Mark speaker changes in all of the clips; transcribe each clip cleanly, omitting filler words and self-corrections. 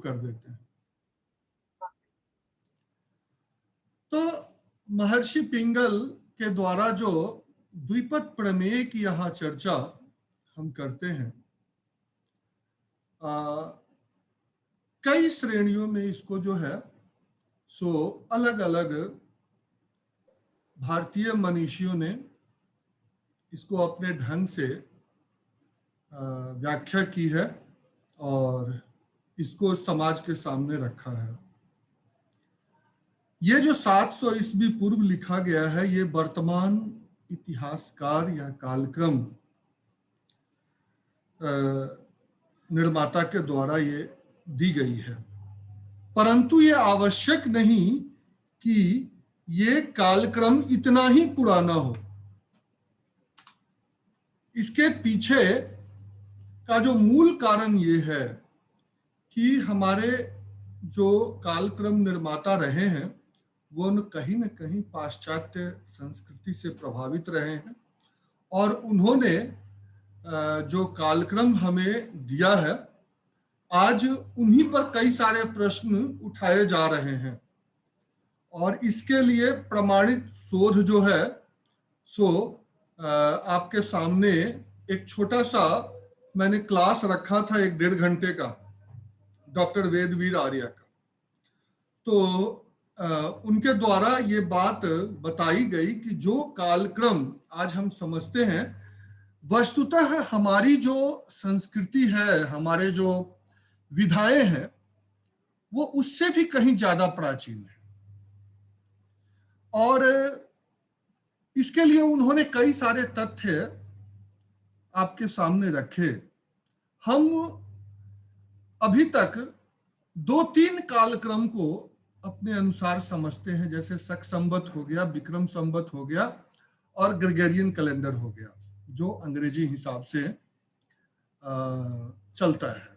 Speaker 1: कर देते हैं। तो महर्षि पिंगल के द्वारा जो द्विपद प्रमेय की यहाँ चर्चा हम करते हैं, कई श्रेणियों में इसको जो है सो अलग अलग भारतीय मनीषियों ने इसको अपने ढंग से व्याख्या की है और इसको समाज के सामने रखा है। ये जो 700 ईस्वी पूर्व लिखा गया है, ये वर्तमान इतिहासकार या कालक्रम निर्माता के द्वारा ये दी गई है, परंतु ये आवश्यक नहीं कि ये कालक्रम इतना ही पुराना हो। इसके पीछे का जो मूल कारण ये है कि हमारे जो कालक्रम निर्माता रहे हैं वो कहीं न कहीं पाश्चात्य संस्कृति से प्रभावित रहे हैं और उन्होंने जो कालक्रम हमें दिया है, आज उन्हीं पर कई सारे प्रश्न उठाए जा रहे हैं और इसके लिए प्रमाणित शोध जो है सो आपके सामने एक छोटा सा मैंने क्लास रखा था 1-1.5 घंटे का डॉक्टर वेदवीर आर्या का। तो उनके द्वारा ये बात बताई गई कि जो कालक्रम आज हम समझते हैं, वस्तुतः हमारी जो संस्कृति है, हमारे जो विधाएं हैं, वो उससे भी कहीं ज्यादा प्राचीन है। और इसके लिए उन्होंने कई सारे तथ्य आपके सामने रखे। हम अभी तक 2-3 कालक्रम को अपने अनुसार समझते हैं, जैसे शक संवत हो गया, विक्रम संवत हो गया और ग्रेगोरियन कैलेंडर हो गया, जो अंग्रेजी हिसाब से चलता है।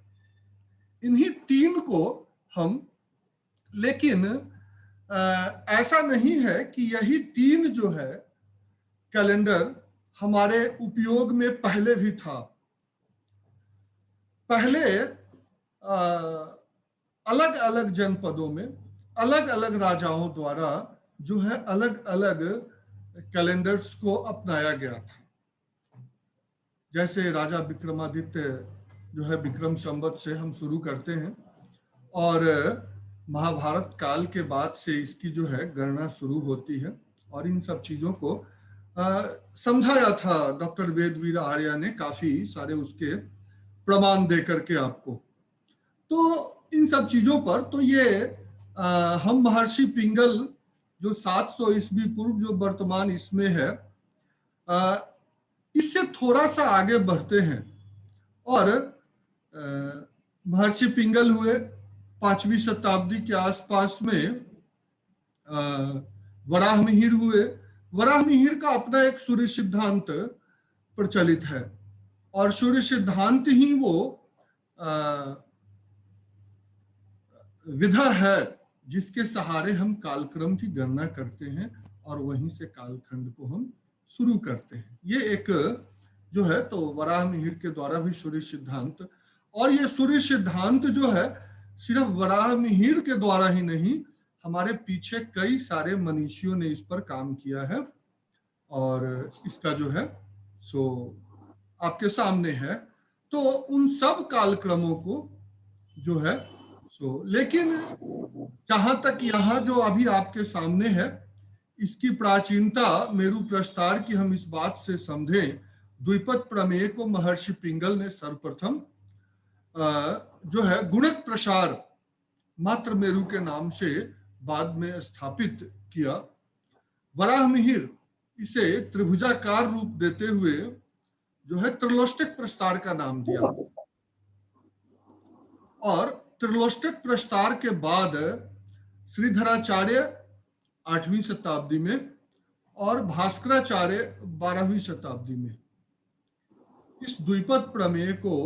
Speaker 1: इन्हीं 3 को हम, लेकिन ऐसा नहीं है कि यही 3 जो है कैलेंडर हमारे उपयोग में पहले भी था। पहले अलग अलग जनपदों में अलग अलग राजाओं द्वारा जो है अलग अलग कैलेंडर्स को अपनाया गया था। जैसे राजा विक्रमादित्य जो है विक्रम संवत से हम शुरू करते हैं और महाभारत काल के बाद से इसकी जो है गणना शुरू होती है और इन सब चीजों को समझाया था डॉक्टर वेदवीर आर्या ने, काफी सारे उसके प्रमाण दे करके आपको। तो इन सब चीजों पर तो ये हम महर्षि पिंगल जो 700 ईस्वी पूर्व जो वर्तमान इसमें है, इससे थोड़ा सा आगे बढ़ते हैं और महर्षि पिंगल हुए 5वीं शताब्दी के आसपास में। वराहमिहिर हुए। वराहमिहिर का अपना एक सूर्य सिद्धांत प्रचलित है और सूर्य सिद्धांत ही वो विधा है जिसके सहारे हम कालक्रम की गणना करते हैं और वहीं से कालखंड को हम शुरू करते हैं। ये एक जो है तो वराहमिहिर के द्वारा भी सूर्य सिद्धांत, और ये सूर्य सिद्धांत जो है सिर्फ वराहमिहिर के द्वारा ही नहीं, हमारे पीछे कई सारे मनीषियों ने इस पर काम किया है और इसका जो है सो आपके सामने है। तो उन सब कालक्रमों को जो है सो, लेकिन जहां तक यहाँ जो अभी आपके सामने है इसकी प्राचीनता मेरु प्रस्तार की हम इस बात से समझें, द्विपद प्रमेय को महर्षि पिंगल ने सर्वप्रथम जो है गुणक प्रसार मात्र मेरु के नाम से बाद में स्थापित किया। वराहमिहिर इसे त्रिभुजाकार रूप देते हुए जो है त्रिलोष्टक प्रस्तार का नाम दिया और त्रिलोष्टक प्रस्तार के बाद श्रीधराचार्य 8वीं शताब्दी में और भास्कराचार्य 12वीं शताब्दी में इस द्विपद प्रमेय को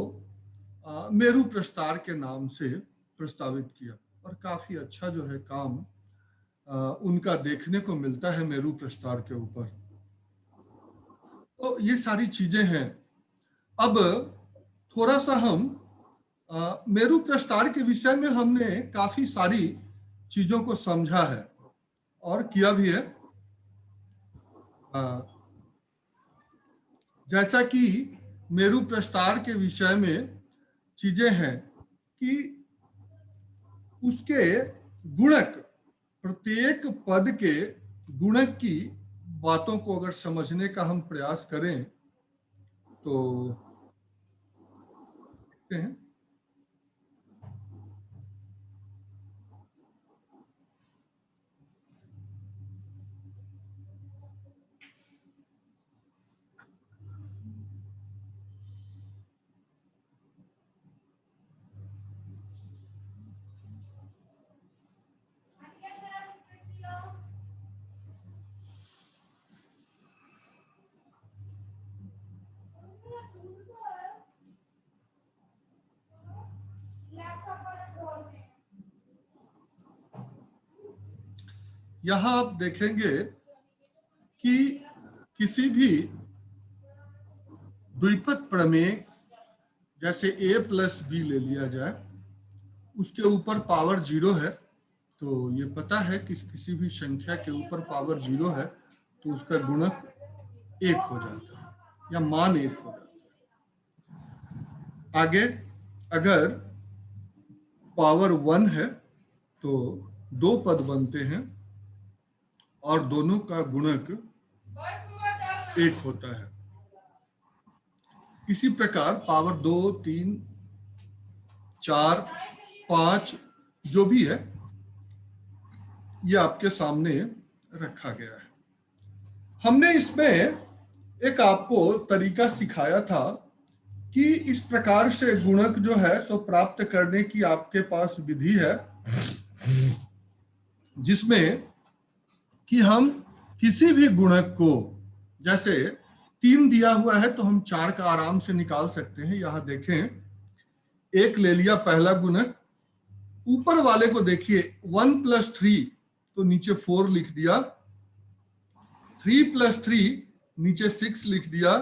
Speaker 1: मेरु प्रस्तार के नाम से प्रस्तावित किया और काफी अच्छा जो है काम उनका देखने को मिलता है मेरु प्रस्तार के ऊपर। तो ये सारी चीजें हैं। अब थोड़ा सा हम मेरु प्रस्तार के विषय में हमने काफी सारी चीजों को समझा है और किया भी है। जैसा कि मेरु प्रस्तार के विषय में चीजें हैं कि उसके गुणक, प्रत्येक पद के गुणक की बातों को अगर समझने का हम प्रयास करें तो देखते हैं यहां आप देखेंगे कि किसी भी द्विपद प्रमेय जैसे a प्लस बी ले लिया जाए, उसके ऊपर पावर 0 है, तो ये पता है कि किसी भी संख्या के ऊपर पावर 0 है तो उसका गुणक 1 हो जाता है या मान 1 हो जाता है। आगे अगर पावर 1 है तो 2 पद बनते हैं और दोनों का गुणक 1 होता है। इसी प्रकार पावर 2, 3, 4, 5 जो भी है ये आपके सामने रखा गया है। हमने इसमें एक आपको तरीका सिखाया था कि इस प्रकार से गुणक जो है सो प्राप्त करने की आपके पास विधि है, जिसमें कि हम किसी भी गुणक को, जैसे 3 दिया हुआ है तो हम 4 का आराम से निकाल सकते हैं। यहां देखें, 1 ले लिया पहला गुणक, ऊपर वाले को देखिए 1 + 3 तो नीचे 4 लिख दिया, 3 + 3 नीचे 6 लिख दिया,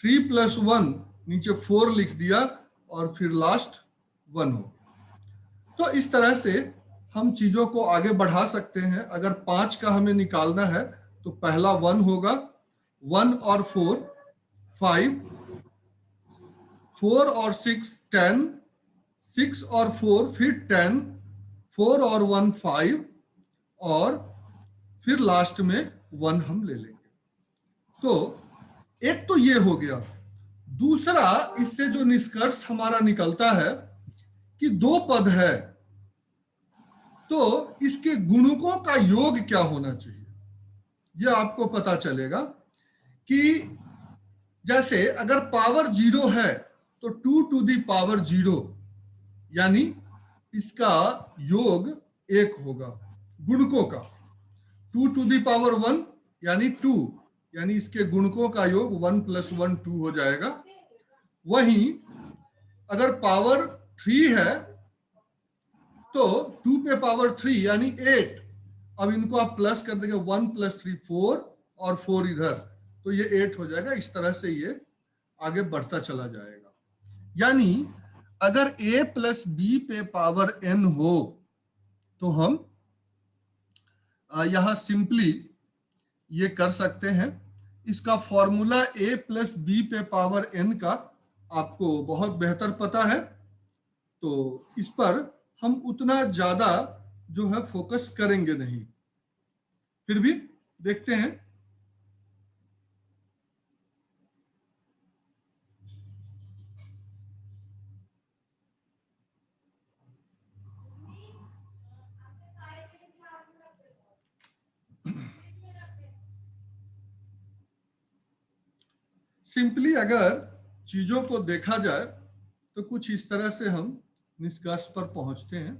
Speaker 1: 3 + 1 नीचे 4 लिख दिया और फिर लास्ट 1 हो। तो इस तरह से हम चीजों को आगे बढ़ा सकते हैं। अगर 5 का हमें निकालना है तो पहला 1 होगा, 1 और 4 5, 4 और 6 10, 6 और 4 फिर 10, 4 और 1 5 और फिर लास्ट में 1 हम ले लेंगे। तो एक तो ये हो गया। दूसरा, इससे जो निष्कर्ष हमारा निकलता है कि 2 पद है तो इसके गुणकों का योग क्या होना चाहिए, यह आपको पता चलेगा कि जैसे अगर पावर 0 है तो 2 टू दी पावर 0 यानी इसका योग 1 होगा गुणकों का। 2 टू दी पावर 1 यानी 2, यानी इसके गुणकों का योग 1 + 1 2 हो जाएगा। वहीं अगर पावर 3 है तो 2 पे पावर 3 यानी 8, अब इनको आप प्लस कर देंगे, 1 + 3 4 और 4 इधर, तो ये 8 हो जाएगा। इस तरह से ये आगे बढ़ता चला जाएगा। यानी अगर a + b पे पावर n हो तो हम यहां सिंपली ये कर सकते हैं। इसका फॉर्मूला a + b पे पावर n का आपको बहुत बेहतर पता है, तो इस पर हम उतना ज्यादा जो है फोकस करेंगे नहीं। फिर भी देखते हैं। सिंपली अगर चीजों को देखा जाए तो कुछ इस तरह से हम निष्कर्ष पर पहुंचते हैं।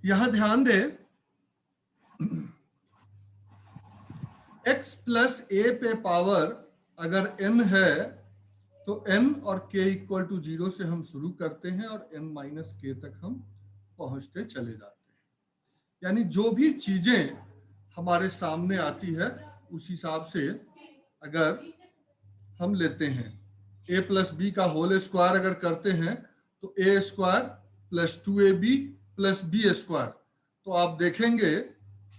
Speaker 1: यहां ध्यान दें, x + a पे पावर अगर n है तो n और k इक्वल टू 0 से हम शुरू करते हैं और n माइनस k तक हम पहुंचते चले जाते हैं। यानी जो भी चीजें हमारे सामने आती है उस हिसाब से अगर हम लेते हैं a प्लस बी का होल स्क्वायर अगर करते हैं तो a square plus 2ab plus b square, तो आप देखेंगे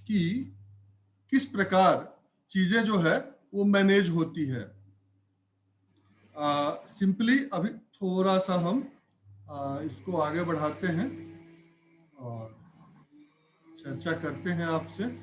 Speaker 1: कि किस प्रकार चीजें जो है वो मैनेज होती है। सिंपली अभी थोड़ा सा हम इसको आगे बढ़ाते हैं और चर्चा करते हैं आपसे।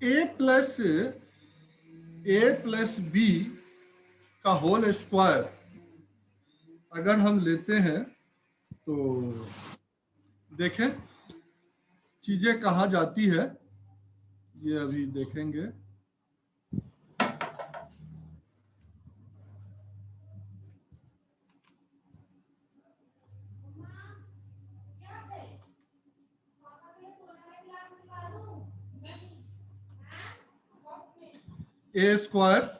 Speaker 1: ए प्लस बी का होल स्क्वायर अगर हम लेते हैं तो देखें चीजें कहाँ जाती है, ये अभी देखेंगे। ए स्क्वायर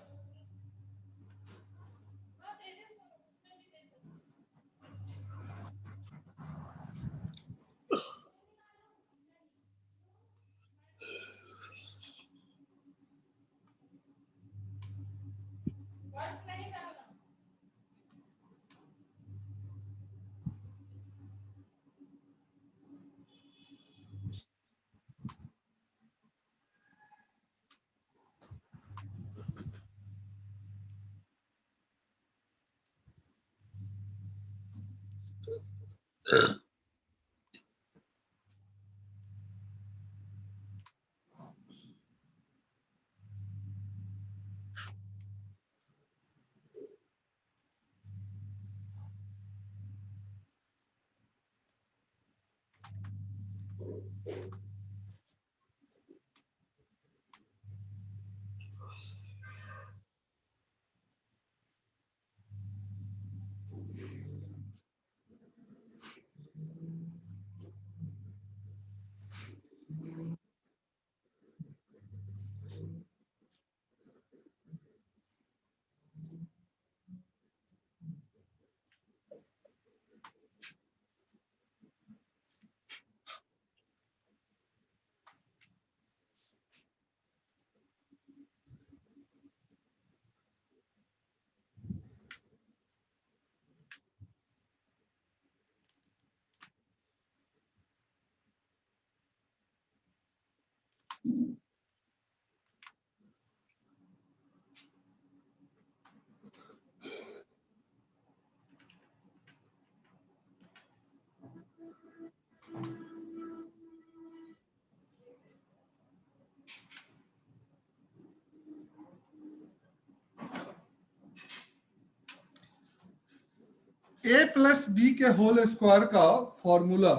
Speaker 1: ए प्लस बी के होल स्क्वायर का फॉर्मूला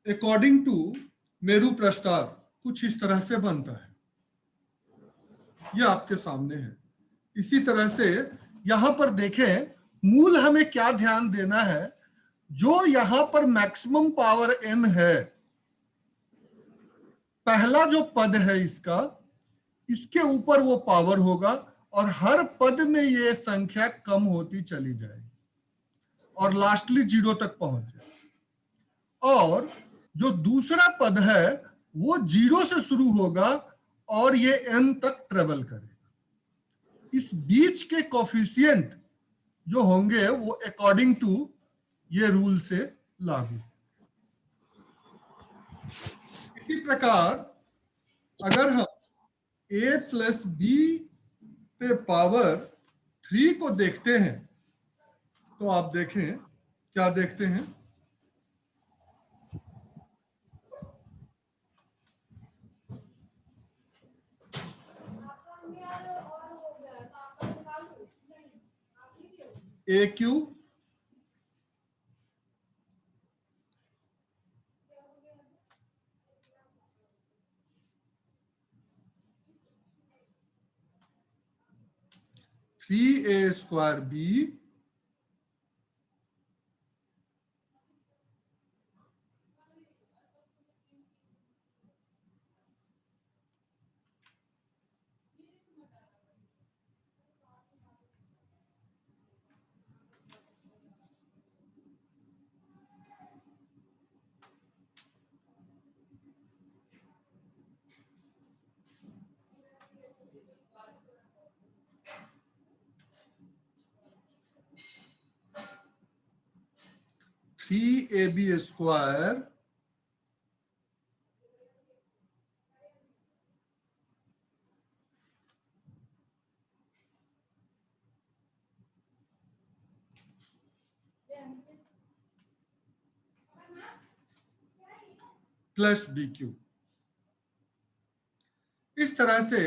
Speaker 1: अकॉर्डिंग टू मेरू प्रस्ताव कुछ इस तरह से बनता है, ये आपके सामने है। इसी तरह से यहां पर देखें मूल हमें क्या ध्यान देना है, जो यहां पर मैक्सिमम पावर n है, पहला जो पद है इसका, इसके ऊपर वो पावर होगा और हर पद में ये संख्या कम होती चली जाएगी और लास्टली 0 तक पहुंच जाए। और जो दूसरा पद है वो 0 से शुरू होगा और ये n तक ट्रेवल करेगा। इस बीच के कोफिशिएंट जो होंगे वो अकॉर्डिंग टू ये रूल से लागू। इसी प्रकार अगर हम a प्लस बी पे पावर 3 को देखते हैं तो आप देखें क्या देखते हैं। A cube three a square b three a b square plus b cube. इस तरह से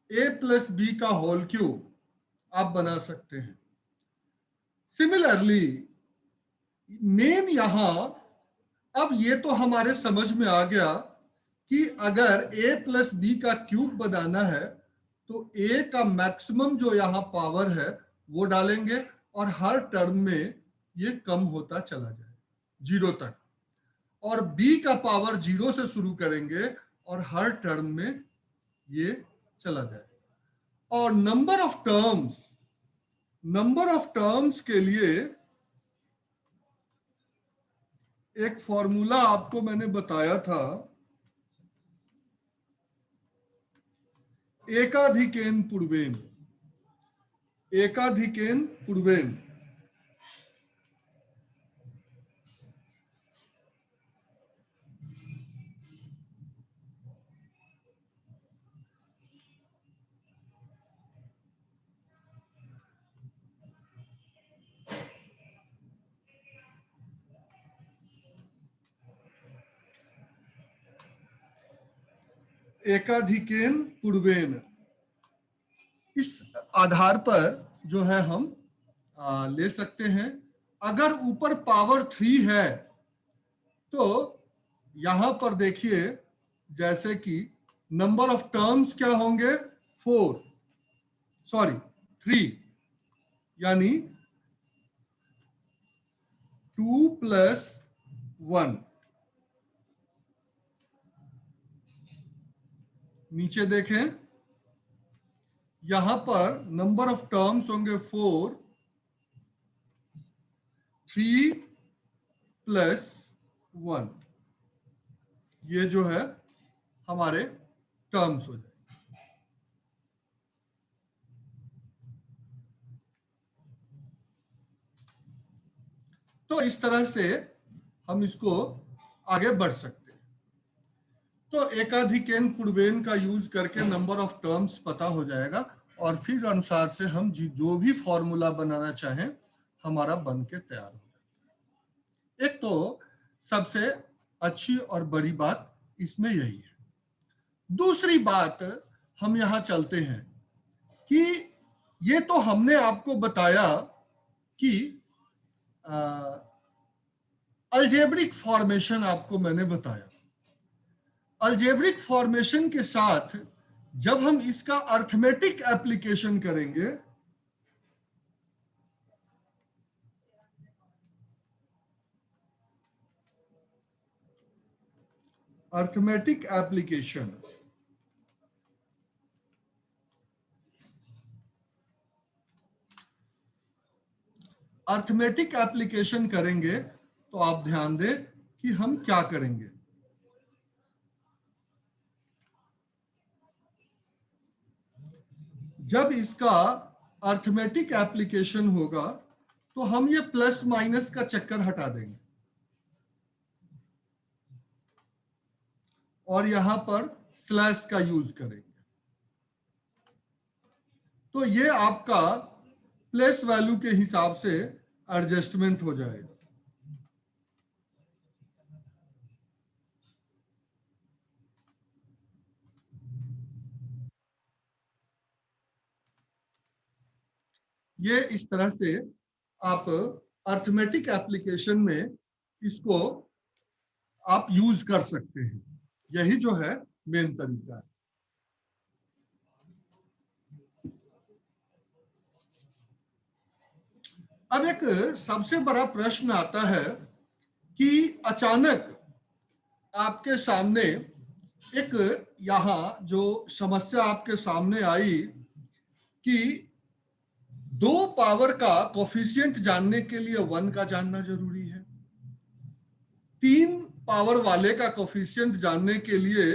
Speaker 1: a प्लस बी का होल क्यूब आप बना सकते हैं। सिमिलरली मेन यहां, अब ये तो हमारे समझ में आ गया कि अगर a प्लस बी का क्यूब बनाना है तो a का मैक्सिमम जो यहाँ पावर है वो डालेंगे और हर टर्म में ये कम होता चला जाए 0 तक, और b का पावर 0 से शुरू करेंगे और हर टर्म में ये चला जाएगा। और नंबर ऑफ टर्म्स के लिए एक फॉर्मूला आपको मैंने बताया था, एकाधिकेन पूर्वेन। एकाधिकेन पूर्वेन एकाधिकेन पूर्वेन, इस आधार पर जो है हम ले सकते हैं। अगर ऊपर पावर 3 है तो यहां पर देखिए जैसे कि नंबर ऑफ टर्म्स क्या होंगे 3, यानी 2 प्लस 1। नीचे देखें, यहां पर नंबर ऑफ टर्म्स होंगे 4, 3 प्लस 1, ये जो है हमारे टर्म्स हो जाए। तो इस तरह से हम इसको आगे बढ़ सकते हैं। तो एकाधिकेन पूर्वेन का यूज करके नंबर ऑफ टर्म्स पता हो जाएगा और फिर अनुसार से हम जो भी फॉर्मूला बनाना चाहें हमारा बन के तैयार हो जाता है। एक तो सबसे अच्छी और बड़ी बात इसमें यही है। दूसरी बात, हम यहां चलते हैं कि ये तो हमने आपको बताया कि अलजेब्रिक फॉर्मेशन आपको मैंने बताया। अलजेब्रिक फॉर्मेशन के साथ जब हम इसका अर्थमेटिक एप्लीकेशन करेंगे अर्थमेटिक एप्लीकेशन, अर्थमेटिक एप्लीकेशन करेंगे तो आप ध्यान दें कि हम क्या करेंगे। जब इसका अर्थमेटिक एप्लीकेशन होगा तो हम ये प्लस माइनस का चक्कर हटा देंगे और यहां पर स्लैश का यूज करेंगे। तो ये आपका प्लेस वैल्यू के हिसाब से एडजस्टमेंट हो जाएगा। ये इस तरह से आप अर्थमेटिक एप्लीकेशन में इसको आप यूज कर सकते हैं। यही जो है मेन तरीका है। अब एक सबसे बड़ा प्रश्न आता है कि अचानक आपके सामने एक यहाँ जो समस्या आपके सामने आई कि 2 पावर का कोफिशिएंट जानने के लिए 1 का जानना जरूरी है, 3 पावर वाले का कोफिशिएंट जानने के लिए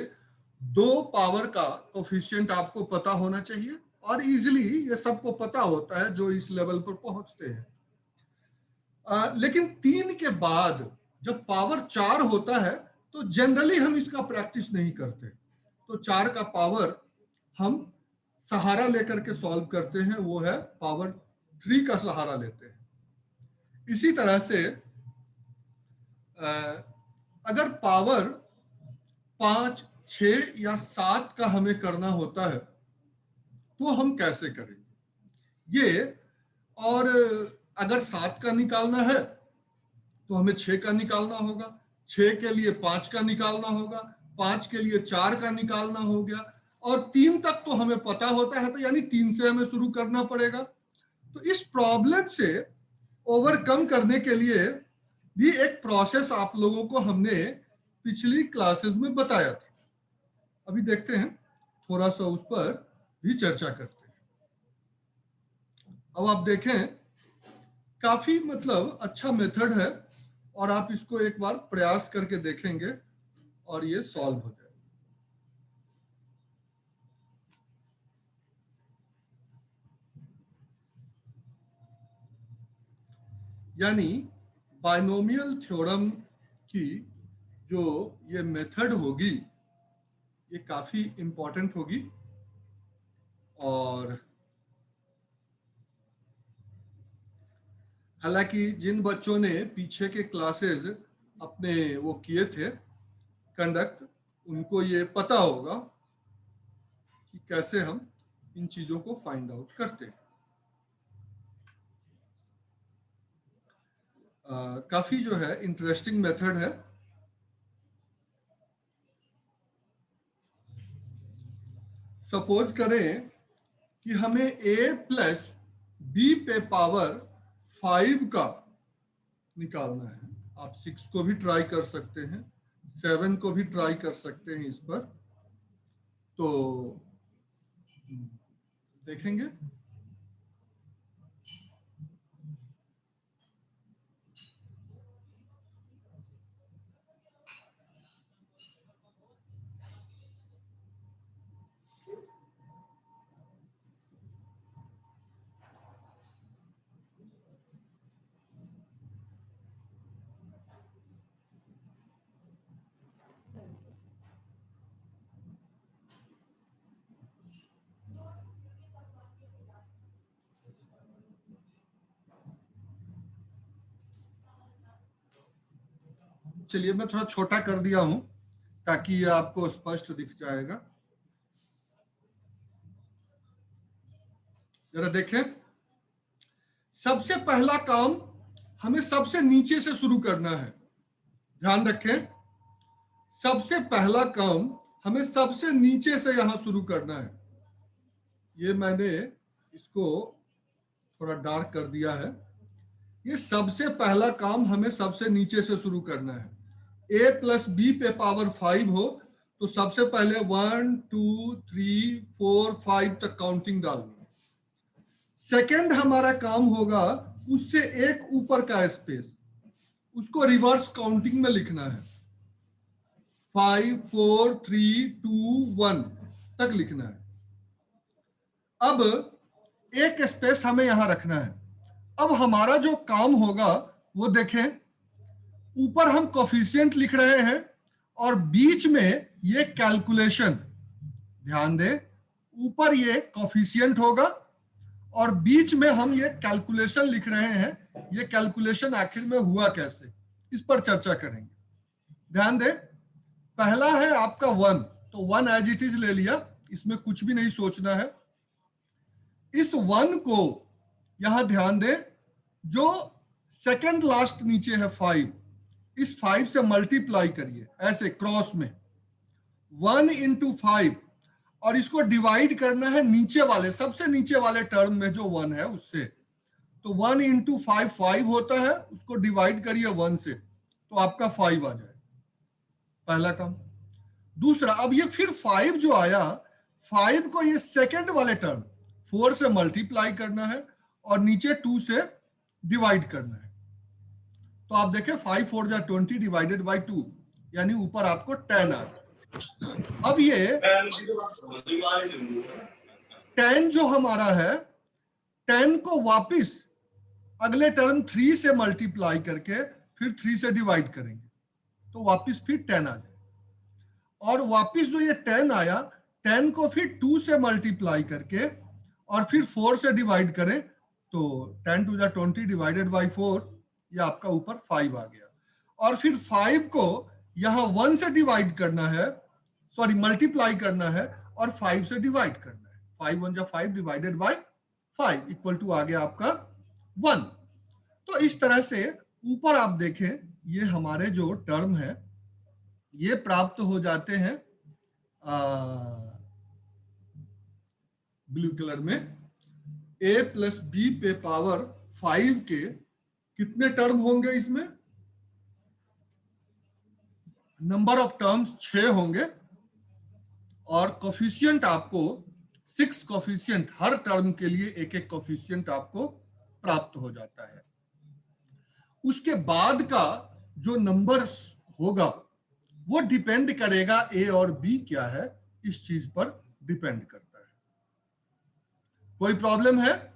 Speaker 1: 2 पावर का कोफिशिएंट आपको पता होना चाहिए, और इजीली ये सबको पता होता है जो इस लेवल पर पहुंचते हैं। लेकिन 3 के बाद जब पावर 4 होता है तो जनरली हम इसका प्रैक्टिस नहीं करते। तो 4 का पावर हम सहारा लेकर के सॉल्व करते हैं, वो है पावर 3 का सहारा लेते हैं। इसी तरह से अगर पावर 5, 6 या 7 का हमें करना होता है तो हम कैसे करेंगे ये, और अगर 7 का निकालना है तो हमें 6 का निकालना होगा, 6 के लिए 5 का निकालना होगा, 5 के लिए 4 का निकालना हो गया, और 3 तक तो हमें पता होता है, तो यानी 3 से हमें शुरू करना पड़ेगा। तो इस प्रॉब्लम से ओवरकम करने के लिए भी एक प्रोसेस आप लोगों को हमने पिछली क्लासेस में बताया था। अभी देखते हैं, थोड़ा सा उस पर भी चर्चा करते हैं। अब आप देखें, काफी मतलब अच्छा मेथड है, और आप इसको एक बार प्रयास करके देखेंगे और ये सॉल्व हो जाएगा। यानी बाइनोमियल थ्योरम की जो ये मेथड होगी ये काफी इंपॉर्टेंट होगी, और हालांकि जिन बच्चों ने पीछे के क्लासेस अपने वो किए थे कंडक्ट, उनको ये पता होगा कि कैसे हम इन चीजों को फाइंड आउट करते हैं। काफी जो है इंटरेस्टिंग मेथड है। सपोज करें कि हमें a प्लस b पे पावर 5 का निकालना है। आप 6 को भी ट्राई कर सकते हैं, 7 को भी ट्राई कर सकते हैं इस पर। तो देखेंगे चलिए मैं थोड़ा छोटा कर दिया हूं ताकि ये आपको स्पष्ट दिख जाएगा। जरा देखें, सबसे पहला काम हमें सबसे नीचे से शुरू करना है। ध्यान रखें, सबसे पहला काम हमें सबसे नीचे से यहां शुरू करना है। ये मैंने इसको थोड़ा डार्क कर दिया है। ये सबसे पहला काम हमें सबसे नीचे से शुरू करना है। a प्लस बी पे पावर 5 हो तो सबसे पहले 1, 2, 3, 4, 5 तक काउंटिंग डालनी है। सेकंड हमारा काम होगा उससे एक ऊपर का स्पेस, उसको रिवर्स काउंटिंग में लिखना है। 5, 4, 3, 2, 1 तक लिखना है। अब एक स्पेस हमें यहां रखना है। अब हमारा जो काम होगा वो देखें, ऊपर हम कोफिशिएंट लिख रहे हैं और बीच में ये कैलकुलेशन ध्यान दें, ऊपर ये कोफिशिएंट होगा और बीच में हम ये कैलकुलेशन लिख रहे हैं। ये कैलकुलेशन आखिर में हुआ कैसे, इस पर चर्चा करेंगे। ध्यान दें, पहला है आपका 1, तो 1 एज इट इज ले लिया, इसमें कुछ भी नहीं सोचना है। इस 1 को यहां ध्यान दें, जो सेकंड लास्ट नीचे है 5, इस 5 से मल्टीप्लाई करिए ऐसे क्रॉस में, 1 इंटू 5, और इसको डिवाइड करना है नीचे वाले, सबसे नीचे वाले टर्म में जो 1 है उससे। तो 1 इंटू 5 5 होता है, उसको डिवाइड करिए 1 से, तो आपका 5 आ जाए, पहला काम। दूसरा, अब ये फिर 5 जो आया, 5 को ये सेकंड वाले टर्म 4 से मल्टीप्लाई करना है और नीचे 2 से डिवाइड करना है। तो आप देखें 5 4 जा 20 डिवाइडेड बाय 2, यानी ऊपर आपको 10 आ गया। अब ये 10 जो हमारा है, 10 को वापिस अगले टर्म 3 से मल्टीप्लाई करके फिर 3 से डिवाइड करेंगे, तो वापिस फिर 10 आ जाए। और वापिस जो ये 10 आया, 10 को फिर 2 से मल्टीप्लाई करके और फिर 4 से डिवाइड करें, तो 10 2 जा 20 डिवाइडेड बाय 4, ये आपका ऊपर 5 आ गया। और फिर 5 को यहां 1 से डिवाइड करना है, सॉरी मल्टीप्लाई करना है और 5 से डिवाइड करना है। 5 1 जा 5 डिवाइडेड बाय 5 इक्वल टू आ गया आपका 1। तो इस तरह से ऊपर आप देखें, ये हमारे जो टर्म है ये प्राप्त हो जाते हैं ब्लू कलर में। a प्लस बी पे पावर 5 के कितने टर्म होंगे, इसमें नंबर ऑफ टर्म्स 6 होंगे और कोफिशिएंट आपको 6 कोफिशिएंट, हर टर्म के लिए एक एक कोफिशिएंट आपको प्राप्त हो जाता है। उसके बाद का जो नंबर होगा वो डिपेंड करेगा ए और बी क्या है, इस चीज पर डिपेंड करता है। कोई प्रॉब्लम है?